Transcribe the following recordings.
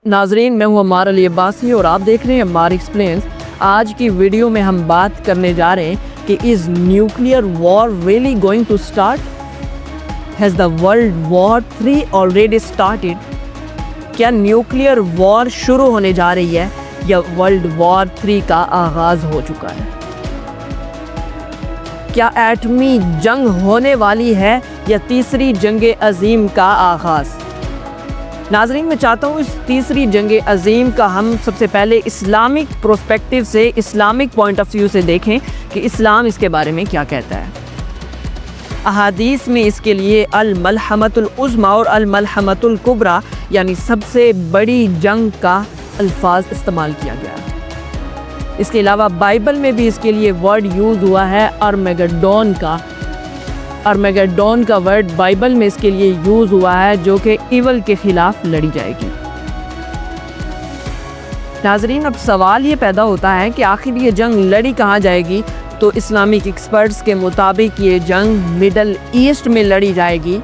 ناظرین، میں ہوں عمار علی عباسی اور آپ دیکھ رہے ہیں عمار ایکسپلینز۔ آج کی ویڈیو میں ہم بات کرنے جا رہے ہیں کہ is nuclear war really going to start? Has the world war 3 already started? کیا نیوکلیئر وار شروع ہونے جا رہی ہے یا ورلڈ وار 3 کا آغاز ہو چکا ہے؟ کیا ایٹمی جنگ ہونے والی ہے یا تیسری جنگ عظیم کا آغاز؟ ناظرین، میں چاہتا ہوں اس تیسری جنگ عظیم کا ہم سب سے پہلے اسلامک پروسپیکٹیو سے، اسلامک پوائنٹ آف ویو سے دیکھیں کہ اسلام اس کے بارے میں کیا کہتا ہے۔ احادیث میں اس کے لیے الملحمۃ العظمیٰ اور الملحمۃ الکبریٰ یعنی سب سے بڑی جنگ کا الفاظ استعمال کیا گیا ہے۔ اس کے علاوہ بائبل میں بھی اس کے لیے ورڈ یوز ہوا ہے ارمیگڈون کا۔ ارمیگڈون کا ورڈ بائبل میں اس کے لیے یوز ہوا ہے جو کہ ایول کے خلاف لڑی جائے گی۔ ناظرین، اب سوال یہ پیدا ہوتا ہے کہ آخر یہ جنگ لڑی کہاں جائے گی؟ تو اسلامک ایکسپرٹس کے مطابق یہ جنگ مڈل ایسٹ میں لڑی جائے گی،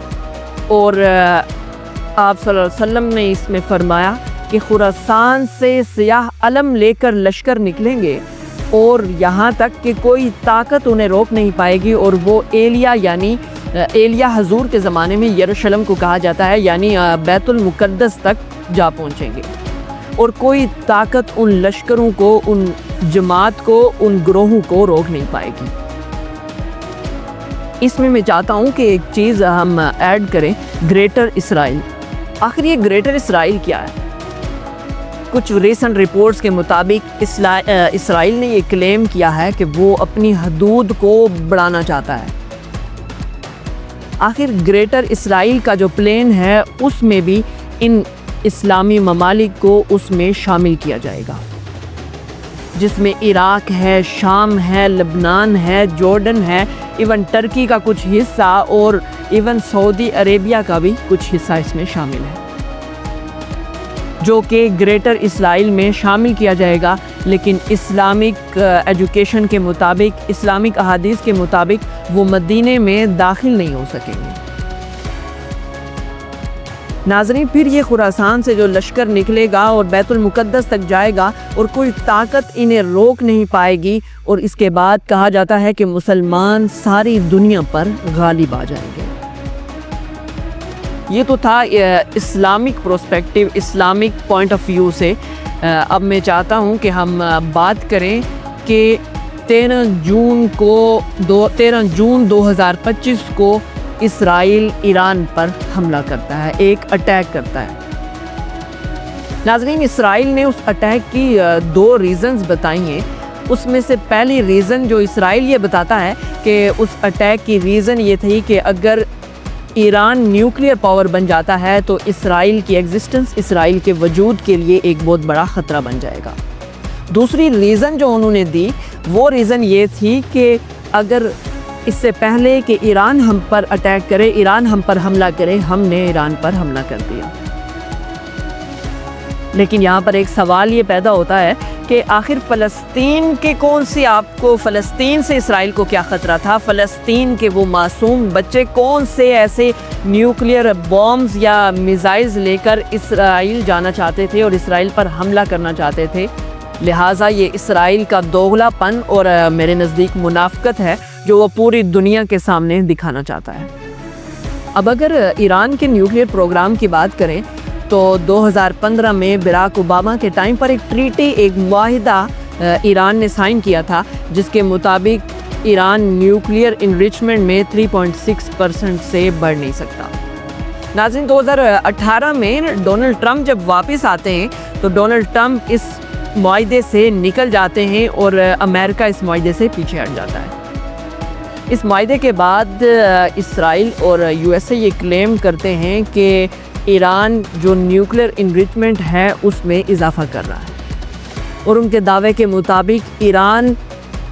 اور آپ صلی اللہ علیہ وسلم نے اس میں فرمایا کہ خراسان سے سیاہ علم لے کر لشکر نکلیں گے اور یہاں تک کہ کوئی طاقت انہیں روک نہیں پائے گی، اور وہ ایلیا یعنی ایلیا حضور کے زمانے میں یروشلم کو کہا جاتا ہے، یعنی بیت المقدس تک جا پہنچیں گے، اور کوئی طاقت ان لشکروں کو، ان جماعت کو، ان گروہوں کو روک نہیں پائے گی۔ اس میں چاہتا ہوں کہ ایک چیز ہم ایڈ کریں، گریٹر اسرائیل۔ آخر یہ گریٹر اسرائیل کیا ہے؟ کچھ ریسنٹ رپورٹس کے مطابق اسرائیل نے یہ کلیم کیا ہے کہ وہ اپنی حدود کو بڑھانا چاہتا ہے۔ آخر گریٹر اسرائیل کا جو پلان ہے اس میں بھی ان اسلامی ممالک کو اس میں شامل کیا جائے گا، جس میں عراق ہے، شام ہے، لبنان ہے، جارڈن ہے، ایون ٹرکی کا کچھ حصہ اور ایون سعودی عربیہ کا بھی کچھ حصہ اس میں شامل ہے، جو کہ گریٹر اسرائیل میں شامل کیا جائے گا۔ لیکن اسلامک ایجوکیشن کے مطابق، اسلامک احادیث کے مطابق وہ مدینے میں داخل نہیں ہو سکیں گے۔ ناظرین، پھر یہ خراسان سے جو لشکر نکلے گا اور بیت المقدس تک جائے گا اور کوئی طاقت انہیں روک نہیں پائے گی، اور اس کے بعد کہا جاتا ہے کہ مسلمان ساری دنیا پر غالب آ جائیں گے۔ یہ تو تھا Islamic prospective, Islamic point of view سے۔ اب میں چاہتا ہوں کہ ہم بات کریں کہ 13 جون 2025 کو اسرائیل ایران پر حملہ کرتا ہے، ایک اٹیک کرتا ہے۔ ناظرین، اسرائیل نے اس اٹیک کی 2 ریزنز بتائی ہیں۔ اس میں سے پہلی ریزن جو اسرائیل یہ بتاتا ہے کہ اس اٹیک کی ریزن یہ تھی کہ اگر ایران نیوکلیئر پاور بن جاتا ہے تو اسرائیل کی ایگزسٹنس، اسرائیل کے وجود کے لیے ایک بہت بڑا خطرہ بن جائے گا۔ دوسری ریزن جو انہوں نے دی وہ ریزن یہ تھی کہ اگر اس سے پہلے کہ ایران ہم پر اٹیک کرے، ایران ہم پر حملہ کرے، ہم نے ایران پر حملہ کر دیا۔ لیکن یہاں پر ایک سوال یہ پیدا ہوتا ہے کہ آخر فلسطین کے کون سی، آپ کو فلسطین سے اسرائیل کو کیا خطرہ تھا؟ فلسطین کے وہ معصوم بچے کون سے ایسے نیوکلیئر بامز یا میزائلز لے کر اسرائیل جانا چاہتے تھے اور اسرائیل پر حملہ کرنا چاہتے تھے؟ لہٰذا یہ اسرائیل کا دوغلا پن اور میرے نزدیک منافقت ہے جو وہ پوری دنیا کے سامنے دکھانا چاہتا ہے۔ اب اگر ایران کے نیوکلیئر پروگرام کی بات کریں تو 2015 میں براک اوباما کے ٹائم پر ایک ٹریٹی، ایک معاہدہ ایران نے سائن کیا تھا، جس کے مطابق ایران نیوکلیئر انریچمنٹ میں 3.6% سے بڑھ نہیں سکتا۔ ناظرین، 2018 میں ڈونلڈ ٹرمپ جب واپس آتے ہیں تو ڈونلڈ ٹرمپ اس معاہدے سے نکل جاتے ہیں اور امریکہ اس معاہدے سے پیچھے ہٹ جاتا ہے۔ اس معاہدے کے بعد اسرائیل اور USA یہ کلیم کرتے ہیں کہ ایران جو نیوکلیئر انریچمنٹ ہے اس میں اضافہ کر رہا ہے، اور ان کے دعوے کے مطابق ایران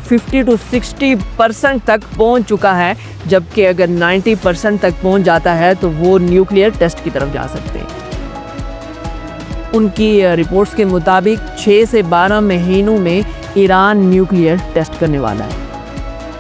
50 to 60% تک پہنچ چکا ہے، جبکہ اگر 90% تک پہنچ جاتا ہے تو وہ نیوکلیئر ٹیسٹ کی طرف جا سکتے ہیں۔ ان کی رپورٹس کے مطابق 6 سے 12 مہینوں میں ایران نیوکلیئر ٹیسٹ کرنے والا ہے۔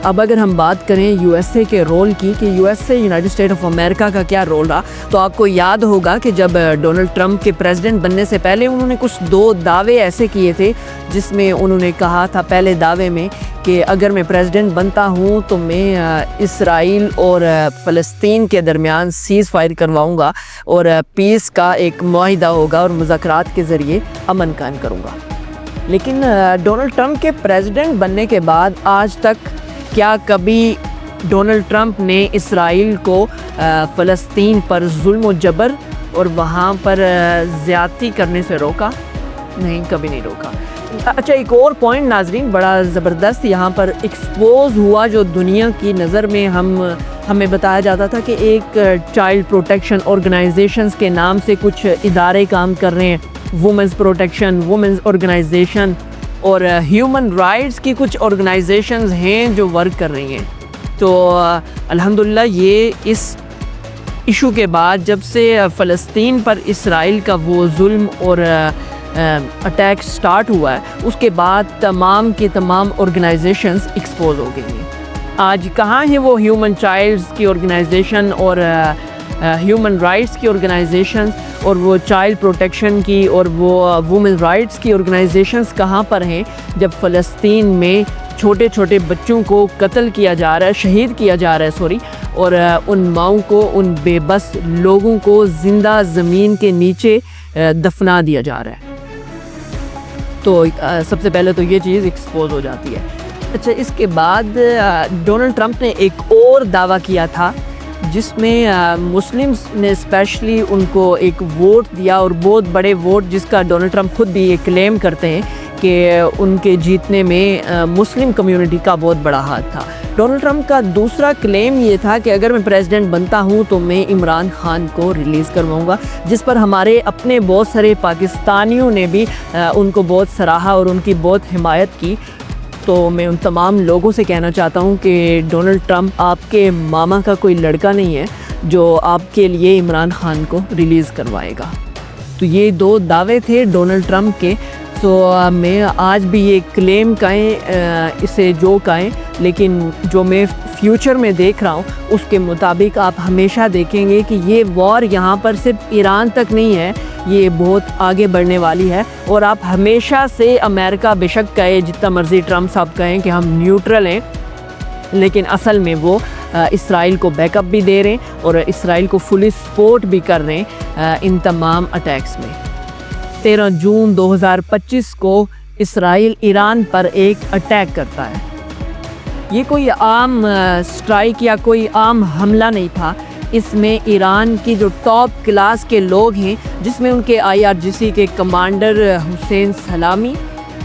اب اگر ہم بات کریں یو ایس اے کے رول کی کہ U S A United state of America کا کیا رول رہا، تو آپ کو یاد ہوگا کہ جب ڈونلڈ ٹرمپ کے پریزیڈنٹ بننے سے پہلے انہوں نے کچھ 2 دعوے ایسے کیے تھے، جس میں انہوں نے کہا تھا پہلے دعوے میں کہ اگر میں پریزیڈنٹ بنتا ہوں تو میں اسرائیل اور فلسطین کے درمیان سیز فائر کرواؤں گا اور پیس کا ایک معاہدہ ہوگا اور مذاکرات کے ذریعے امن قائم کروں گا۔ لیکن ڈونلڈ ٹرمپ کے پریزیڈنٹ بننے کے بعد آج تک کیا کبھی ڈونلڈ ٹرمپ نے اسرائیل کو فلسطین پر ظلم و جبر اور وہاں پر زیادتی کرنے سے روکا؟ نہیں، کبھی نہیں روکا۔ اچھا، ایک اور پوائنٹ ناظرین بڑا زبردست یہاں پر ایکسپوز ہوا، جو دنیا کی نظر میں ہمیں بتایا جاتا تھا کہ ایک چائلڈ پروٹیکشن آرگنائزیشنز کے نام سے کچھ ادارے کام کر رہے ہیں، وومنز پروٹیکشن، وومنز آرگنائزیشن اور ہیومن رائٹس کی کچھ آرگنائزیشنز ہیں جو ورک کر رہی ہیں۔ تو الحمدللہ یہ اس ایشو کے بعد جب سے فلسطین پر اسرائیل کا وہ ظلم اور اٹیک سٹارٹ ہوا ہے، اس کے بعد تمام کی تمام آرگنائزیشنز ایکسپوز ہو گئی ہیں۔ آج کہاں ہیں وہ ہیومن چائلڈز کی آرگنائزیشن اور ہیومن رائٹس کی آرگنائزیشنز اور وہ چائلڈ پروٹیکشن کی اور وہ وومن رائٹس کی آرگنائزیشنز کہاں پر ہیں جب فلسطین میں چھوٹے چھوٹے بچوں کو قتل کیا جا رہا ہے، شہید کیا جا رہا ہے اور ان ماؤں کو، ان بے بس لوگوں کو زندہ زمین کے نیچے دفنا دیا جا رہا ہے۔ تو سب سے پہلے تو یہ چیز ایکسپوز ہو جاتی ہے۔ اچھا، اس کے بعد ڈونلڈ ٹرمپ نے ایک اور دعویٰ کیا تھا جس میں مسلمز نے اسپیشلی ان کو ایک ووٹ دیا، اور بہت بڑے ووٹ جس کا ڈونلڈ ٹرمپ خود بھی یہ کلیم کرتے ہیں کہ ان کے جیتنے میں مسلم کمیونٹی کا بہت بڑا ہاتھ تھا۔ ڈونلڈ ٹرمپ کا دوسرا کلیم یہ تھا کہ اگر میں پریزیڈنٹ بنتا ہوں تو میں عمران خان کو ریلیز کرواؤں گا، جس پر ہمارے اپنے بہت سارے پاکستانیوں نے بھی ان کو بہت سراہا اور ان کی بہت حمایت کی۔ تو میں ان تمام لوگوں سے کہنا چاہتا ہوں کہ ڈونلڈ ٹرمپ آپ کے ماما کا کوئی لڑکا نہیں ہے جو آپ کے لیے عمران خان کو ریلیز کروائے گا۔ تو یہ 2 دعوے تھے ڈونلڈ ٹرمپ کے۔ میں آج بھی یہ کلیم کہیں اسے جو کہیں، لیکن جو میں فیوچر میں دیکھ رہا ہوں اس کے مطابق آپ ہمیشہ دیکھیں گے کہ یہ وار یہاں پر صرف ایران تک نہیں ہے، یہ بہت آگے بڑھنے والی ہے۔ اور آپ ہمیشہ سے امریکہ بے شک کہے جتنا مرضی ٹرمپ صاحب کہیں کہ ہم نیوٹرل ہیں، لیکن اصل میں وہ اسرائیل کو بیک اپ بھی دے رہے ہیں اور اسرائیل کو فلی سپورٹ بھی کر رہے ہیں ان تمام اٹیکس میں۔ 13 جون 2025 کو اسرائیل ایران پر ایک اٹیک کرتا ہے۔ یہ کوئی عام سٹرائک یا کوئی عام حملہ نہیں تھا، اس میں ایران کی جو ٹاپ کلاس کے لوگ ہیں، جس میں ان کے IRGC کے کمانڈر حسین سلامی،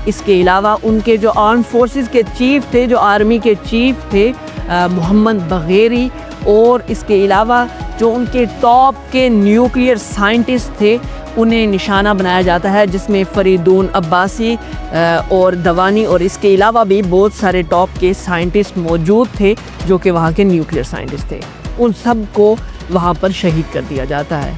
اس کے علاوہ ان کے جو آرم فورسز کے چیف تھے، جو آرمی کے چیف تھے محمد بغیری، اور اس کے علاوہ جو ان کے ٹاپ کے نیوکلیئر سائنٹسٹ تھے انہیں نشانہ بنایا جاتا ہے، جس میں فریدون عباسی اور دوانی اور اس کے علاوہ بھی بہت سارے ٹاپ کے سائنٹسٹ موجود تھے جو کہ وہاں کے نیوکلیئر سائنٹسٹ تھے۔ ان سب کو وہاں پر شہید کر دیا جاتا ہے،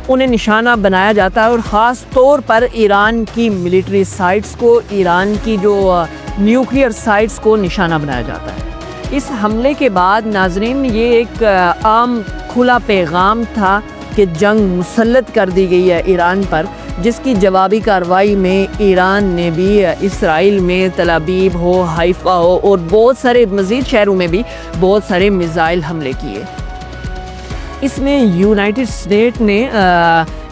انہیں نشانہ بنایا جاتا ہے، اور خاص طور پر ایران کی ملٹری سائٹس کو، ایران کی جو نیوکلیئر سائٹس کو نشانہ بنایا جاتا ہے۔ اس حملے کے بعد ناظرین یہ ایک عام کھلا پیغام تھا کہ جنگ مسلط کر دی گئی ہے ایران پر، جس کی جوابی کارروائی میں ایران نے بھی اسرائیل میں تل ابیب ہو، حیفا ہو اور بہت سارے مزید شہروں میں بھی بہت سارے میزائل حملے کیے۔ اس میں یونائٹڈ اسٹیٹ نے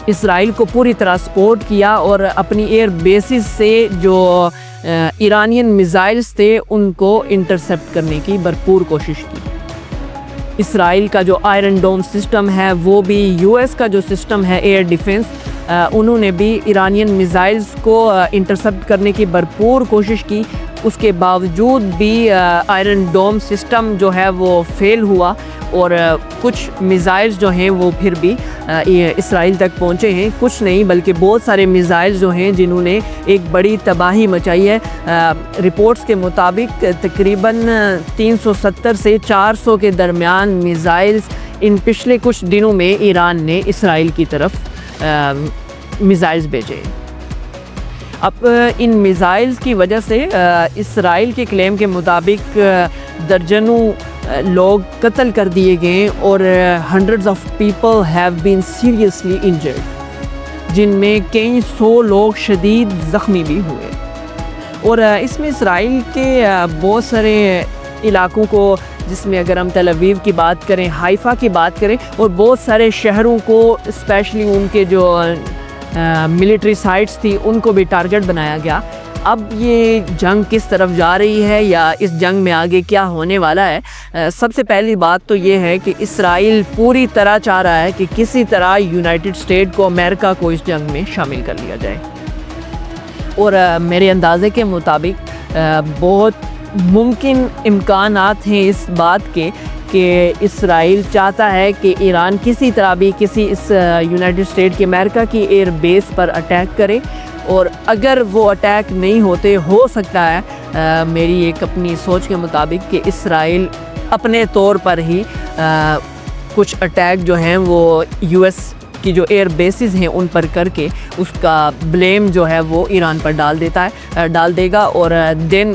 اسرائیل کو پوری طرح سپورٹ کیا اور اپنی ایئر بیسز سے جو ایرانین میزائلز تھے ان کو انٹرسپٹ کرنے کی بھرپور کوشش کی۔ اسرائیل کا جو آئرن ڈوم سسٹم ہے، وہ بھی یو ایس کا جو سسٹم ہے ایئر ڈیفنس، انہوں نے بھی ایرانین میزائلز کو انٹرسپٹ کرنے کی بھرپور کوشش کی۔ اس کے باوجود بھی آئرن ڈوم سسٹم جو ہے وہ فیل ہوا، اور کچھ میزائلز جو ہیں وہ پھر بھی اسرائیل تک پہنچے ہیں، کچھ نہیں بلکہ بہت سارے میزائلز جو ہیں جنہوں نے ایک بڑی تباہی مچائی ہے۔ رپورٹس کے مطابق تقریباً 370 سے 400 کے درمیان میزائلز ان پچھلے کچھ دنوں میں ایران نے اسرائیل کی طرف میزائلز بھیجے۔ اب ان میزائلز کی وجہ سے اسرائیل کے کلیم کے مطابق درجنوں لوگ قتل کر دیے گئے اور hundreds of people have been seriously injured, جن میں کئی سو لوگ شدید زخمی بھی ہوئے۔ اور اس میں اسرائیل کے بہت سارے علاقوں کو، جس میں اگر ہم تل ابیب کی بات کریں، حائفہ کی بات کریں، اور بہت سارے شہروں کو اسپیشلی ان کے جو ملٹری سائٹس تھی ان کو بھی ٹارگٹ بنایا گیا۔ اب یہ جنگ کس طرف جا رہی ہے یا اس جنگ میں آگے کیا ہونے والا ہے؟ سب سے پہلی بات تو یہ ہے کہ اسرائیل پوری طرح چاہ رہا ہے کہ کسی طرح یونائٹڈ اسٹیٹ کو، امریکہ کو اس جنگ میں شامل کر لیا جائے، اور میرے اندازے کے مطابق بہت ممکن امکانات ہیں اس بات کے کہ اسرائیل چاہتا ہے کہ ایران کسی طرح بھی کسی اس یونائٹڈ اسٹیٹ کے امریکہ کی ایئر بیس پر اٹیک کرے، اور اگر وہ اٹیک نہیں ہوتے، ہو سکتا ہے میری ایک اپنی سوچ کے مطابق کہ اسرائیل اپنے طور پر ہی کچھ اٹیک جو ہیں وہ یو ایس کی جو ایئر بیسز ہیں ان پر کر کے اس کا بلیم جو ہے وہ ایران پر ڈال دے گا، اور دین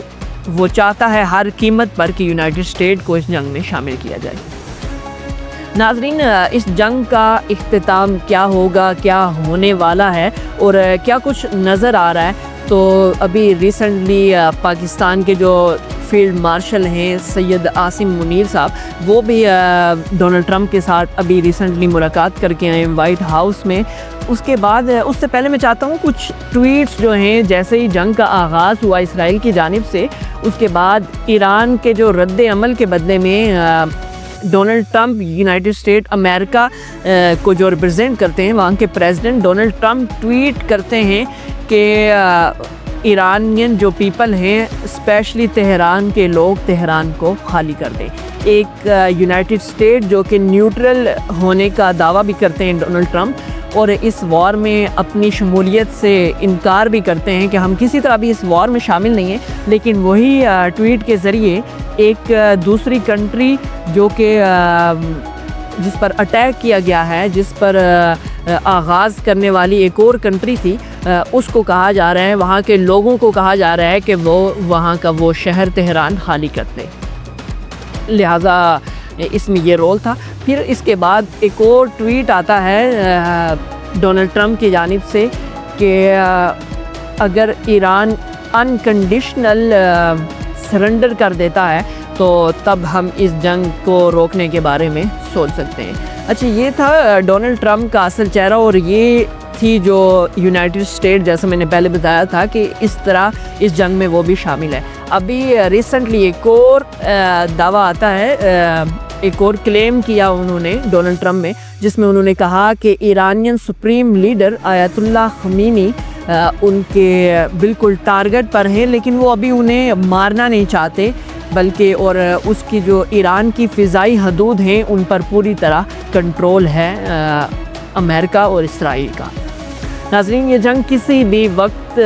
وہ چاہتا ہے ہر قیمت پر کہ یونائٹڈ اسٹیٹ کو اس جنگ میں شامل کیا جائے۔ ناظرین، اس جنگ کا اختتام کیا ہوگا، کیا ہونے والا ہے اور کیا کچھ نظر آ رہا ہے؟ تو ابھی ریسنٹلی پاکستان کے جو فیلڈ مارشل ہیں سید عاصم منیر صاحب، وہ بھی ڈونلڈ ٹرمپ کے ساتھ ابھی ریسنٹلی ملاقات کر کے آئے وائٹ ہاؤس میں۔ اس کے بعد، اس سے پہلے میں چاہتا ہوں کچھ ٹویٹس جو ہیں، جیسے ہی جنگ کا آغاز ہوا اسرائیل کی جانب سے، اس کے بعد ایران کے جو رد عمل کے بدلے میں ڈونلڈ ٹرمپ یونائٹڈ اسٹیٹ امریکہ کو جو ریپرزینٹ کرتے ہیں، وہاں کے پریزیڈنٹ ڈونلڈ ٹرمپ ٹویٹ کرتے ہیں کہ ایرانین جو پیپل ہیں، اسپیشلی تہران کے لوگ، تہران کو خالی کر دیں۔ ایک یونائٹڈ اسٹیٹ جو کہ نیوٹرل ہونے کا دعویٰ بھی کرتے ہیں ڈونلڈ ٹرمپ، اور اس وار میں اپنی شمولیت سے انکار بھی کرتے ہیں کہ ہم کسی طرح بھی اس وار میں شامل نہیں ہیں، لیکن وہی ٹویٹ کے ذریعے ایک دوسری کنٹری جو کہ جس پر اٹیک کیا گیا ہے، جس پر آغاز کرنے والی ایک اور کنٹری تھی، اس کو کہا جا رہا ہے، وہاں کے لوگوں کو کہا جا رہا ہے کہ وہ وہاں کا وہ شہر تہران خالی کر دیں۔ لہٰذا اس میں یہ رول تھا۔ پھر اس کے بعد ایک اور ٹویٹ آتا ہے ڈونلڈ ٹرمپ کی جانب سے کہ اگر ایران انکنڈیشنل سرنڈر کر دیتا ہے تو تب ہم اس جنگ کو روکنے کے بارے میں سوچ سکتے ہیں۔ اچھا، یہ تھا ڈونلڈ ٹرمپ کا اصل چہرہ، اور یہ تھی جو یونائٹڈ اسٹیٹ، جیسا میں نے پہلے بتایا تھا کہ اس طرح اس جنگ میں وہ بھی شامل ہے۔ ابھی ریسنٹلی ایک اور دعویٰ آتا ہے، ایک اور کلیم کیا انہوں نے ڈونلڈ ٹرمپ میں، جس میں انہوں نے کہا کہ ایرانین سپریم لیڈر آیت اللہ خمینی ان کے بالکل ٹارگٹ پر ہیں، لیکن وہ ابھی انہیں مارنا نہیں چاہتے، بلکہ اور اس کی جو ایران کی فضائی حدود ہیں ان پر پوری طرح کنٹرول ہے امریکہ اور اسرائیل کا۔ ناظرین، یہ جنگ کسی بھی وقت،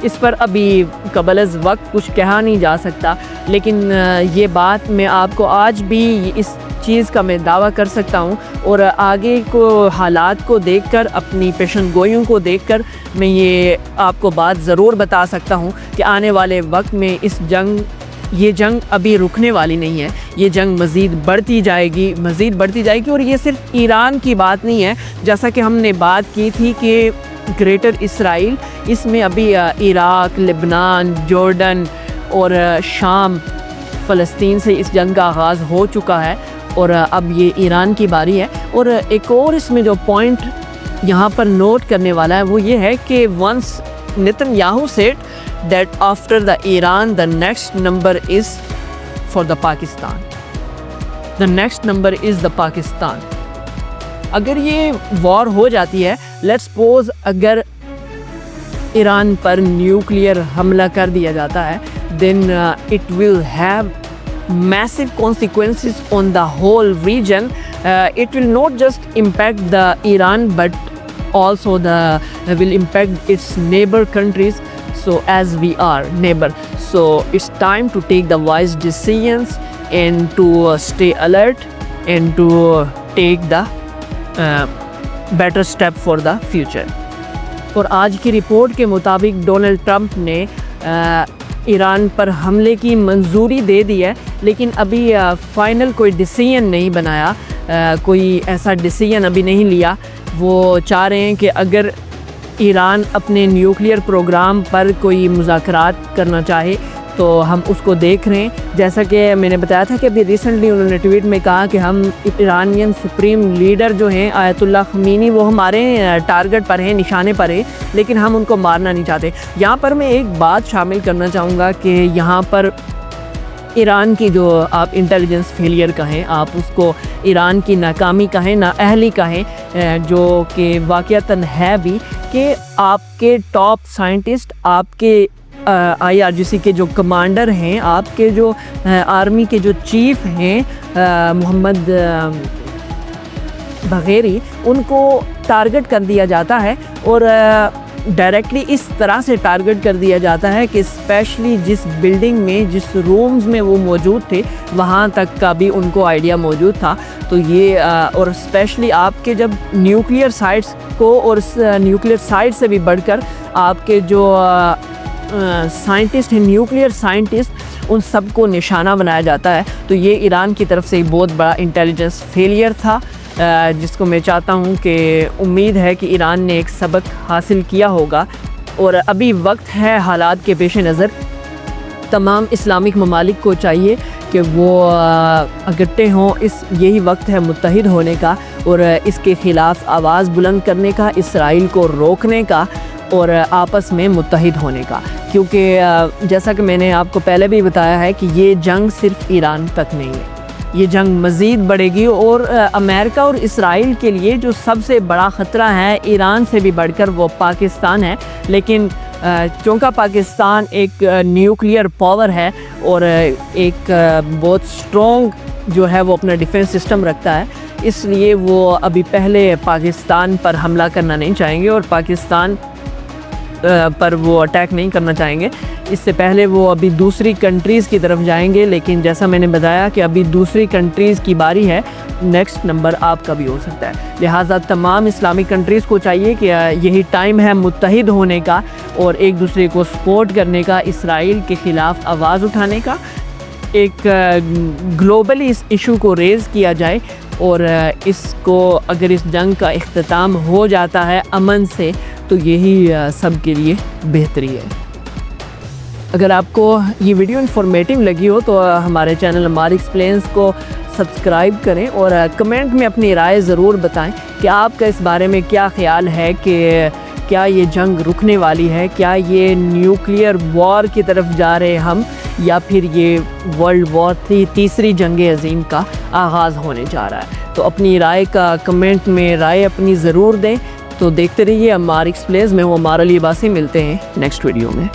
اس پر ابھی قبل از وقت کچھ کہا نہیں جا سکتا، لیکن یہ بات میں آپ کو آج بھی اس چیز کا میں دعویٰ کر سکتا ہوں، اور آگے کو حالات کو دیکھ کر، اپنی پیشن گوئیوں کو دیکھ کر میں یہ آپ کو بات ضرور بتا سکتا ہوں کہ آنے والے وقت میں یہ جنگ ابھی رکنے والی نہیں ہے، یہ جنگ مزید بڑھتی جائے گی، اور یہ صرف ایران کی بات نہیں ہے، جیسا کہ ہم نے بات کی تھی کہ گریٹر اسرائیل، اس میں ابھی عراق، لبنان، جارڈن اور شام، فلسطین سے اس جنگ کا آغاز ہو چکا ہے، اور اب یہ ایران کی باری ہے۔ اور ایک اور اس میں جو پوائنٹ یہاں پر نوٹ کرنے والا ہے وہ یہ ہے کہ once Netanyahu said that after the Iran, the next number is for the Pakistan. The next number is the Pakistan. اگر یہ وار ہو جاتی ہے، لیٹس سپوز اگر ایران پر نیوکلیئر حملہ کر دیا جاتا ہے، then it will have massive consequences on the whole region. It will not just impact the Iran, but also will impact its neighbor countries. So as we are neighbor, so it's time to take the wise decisions and to stay alert and to take the better step for the future. اور آج کی report کے مطابق Donald Trump نے ایران پر حملے کی منظوری دے دی ہے، لیکن ابھی فائنل کوئی ڈیسیژن نہیں بنایا، کوئی ایسا ڈیسیژن ابھی نہیں لیا۔ وہ چاہ رہے ہیں کہ اگر ایران اپنے نیوکلیئر پروگرام پر کوئی مذاکرات کرنا چاہے تو ہم اس کو دیکھ رہے ہیں۔ جیسا کہ میں نے بتایا تھا کہ ابھی ریسنٹلی انہوں نے ٹویٹ میں کہا کہ ہم ایرانین سپریم لیڈر جو ہیں آیت اللہ خمینی، وہ ہمارے ٹارگٹ پر ہیں، نشانے پر ہیں، لیکن ہم ان کو مارنا نہیں چاہتے۔ یہاں پر میں ایک بات شامل کرنا چاہوں گا کہ یہاں پر ایران کی جو آپ انٹیلیجنس فیلئر کہیں، آپ اس کو ایران کی ناکامی کہیں، نااہلی کہیں، جو کہ واقعتاً ہے بھی، کہ آپ کے ٹاپ سائنٹسٹ، آپ کے IRGC کے جو کمانڈر ہیں، آپ کے جو آرمی کے جو چیف ہیں محمد بغیری، ان کو ٹارگٹ کر دیا جاتا ہے، اور ڈائریکٹلی اس طرح سے ٹارگٹ کر دیا جاتا ہے کہ اسپیشلی جس بلڈنگ میں، جس رومز میں وہ موجود تھے، وہاں تک کا بھی ان کو آئیڈیا موجود تھا۔ تو یہ اور اسپیشلی آپ کے جب نیوکلیئر سائٹس کو، اور نیوکلیئر سائٹ سے بھی بڑھ کر آپ کے جو سائنٹسٹ ہیں، نیوکلیئر سائنٹسٹ، ان سب کو نشانہ بنایا جاتا ہے۔ تو یہ ایران کی طرف سے ایک بہت بڑا انٹیلیجنس فیلئر تھا، جس کو میں چاہتا ہوں کہ امید ہے کہ ایران نے ایک سبق حاصل کیا ہوگا۔ اور ابھی وقت ہے، حالات کے پیش نظر تمام اسلامک ممالک کو چاہیے کہ وہ اکٹھے ہوں۔ یہی وقت ہے متحد ہونے کا، اور اس کے خلاف آواز بلند کرنے کا، اسرائیل کو روکنے کا، اور آپس میں متحد ہونے کا، کیونکہ جیسا کہ میں نے آپ کو پہلے بھی بتایا ہے کہ یہ جنگ صرف ایران تک نہیں ہے، یہ جنگ مزید بڑھے گی، اور امریکہ اور اسرائیل کے لیے جو سب سے بڑا خطرہ ہے ایران سے بھی بڑھ کر وہ پاکستان ہے۔ لیکن چونکہ پاکستان ایک نیوکلیئر پاور ہے اور ایک بہت سٹرونگ جو ہے وہ اپنا ڈیفنس سسٹم رکھتا ہے، اس لیے وہ ابھی پہلے پاکستان پر حملہ کرنا نہیں چاہیں گے، اور پاکستان پر وہ اٹیک نہیں کرنا چاہیں گے۔ اس سے پہلے وہ ابھی دوسری کنٹریز کی طرف جائیں گے، لیکن جیسا میں نے بتایا کہ ابھی دوسری کنٹریز کی باری ہے، نیکسٹ نمبر آپ کا بھی ہو سکتا ہے۔ لہٰذا تمام اسلامی کنٹریز کو چاہیے کہ یہی ٹائم ہے متحد ہونے کا، اور ایک دوسرے کو سپورٹ کرنے کا، اسرائیل کے خلاف آواز اٹھانے کا، ایک گلوبلی اس ایشو کو ریز کیا جائے، اور اس کو اگر اس جنگ کا اختتام ہو جاتا ہے امن سے، تو یہی سب کے لیے بہتری ہے۔ اگر آپ کو یہ ویڈیو انفارمیٹیو لگی ہو تو ہمارے چینل عمار ایکسپلینز کو سبسکرائب کریں، اور کمنٹ میں اپنی رائے ضرور بتائیں کہ آپ کا اس بارے میں کیا خیال ہے، کہ کیا یہ جنگ رکنے والی ہے، کیا یہ نیوکلیئر وار کی طرف جا رہے ہم، یا پھر یہ ورلڈ وار تیسری جنگ عظیم کا آغاز ہونے جا رہا ہے۔ تو اپنی رائے کا کمنٹ میں رائے اپنی ضرور دیں۔ تو دیکھتے رہیے عمار ایکسپلینز، میں ہوں عمار علی عباسی، ملتے ہیں نیکسٹ ویڈیو میں۔